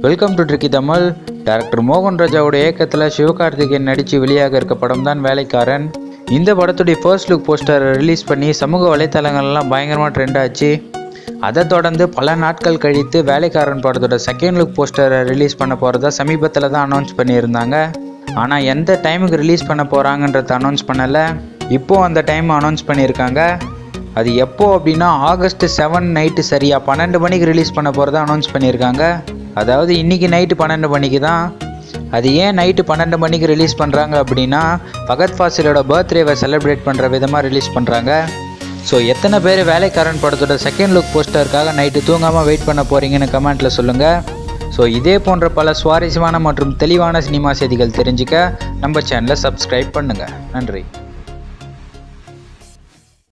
Welcome to tricky Tamil. Director மோகன் ராஜாவோட இயக்கத்தில் சிவகார்த்திகேயன் நடித்து வெளியாக இருக்க படம் தான் வேலைக்காரன். இந்த படத்துடைய ஃபர்ஸ்ட் லுக் போஸ்டரை ரிலீஸ் பண்ணி சமூக வலைத்தளங்கள்லாம் பயங்கரமாக ட்ரெண்ட் ஆச்சு. அதை தொடர்ந்து பல நாட்கள் கழித்து வேலைக்காரன் படத்தோட செகண்ட் லுக் போஸ்டரை ரிலீஸ் பண்ண போகிறதா சமீபத்தில் தான் அனௌன்ஸ் பண்ணியிருந்தாங்க. ஆனால் எந்த டைமுக்கு ரிலீஸ் பண்ண போகிறாங்கன்றத அனௌன்ஸ் பண்ணலை. இப்போது அந்த டைம் அனௌன்ஸ் பண்ணியிருக்காங்க. அது எப்போ அப்படின்னா ஆகஸ்ட் 7 நைட்டு சரியாக 12 மணிக்கு ரிலீஸ் பண்ண போகிறதா அனௌன்ஸ் பண்ணியிருக்காங்க. அதாவது இன்றைக்கி நைட்டு 12 மணிக்கு தான். அது ஏன் நைட்டு 12 மணிக்கு ரிலீஸ் பண்ணுறாங்க அப்படின்னா ஃபகத் ஃபாசிலோட பர்த்டேவை செலிப்ரேட் பண்ணுற விதமாக ரிலீஸ் பண்ணுறாங்க. ஸோ எத்தனை பேர் வேலைக்காரன் படத்தோட செகண்ட் லுக் போஸ்டருக்காக நைட்டு தூங்காமல் வெயிட் பண்ண போகிறீங்கன்னு கமெண்ட்டில் சொல்லுங்கள். ஸோ இதே போன்ற பல சுவாரஸ்யமான மற்றும் தெளிவான சினிமா செய்திகள் தெரிஞ்சுக்க நம்ம சேனலை சப்ஸ்கிரைப் பண்ணுங்கள். நன்றி.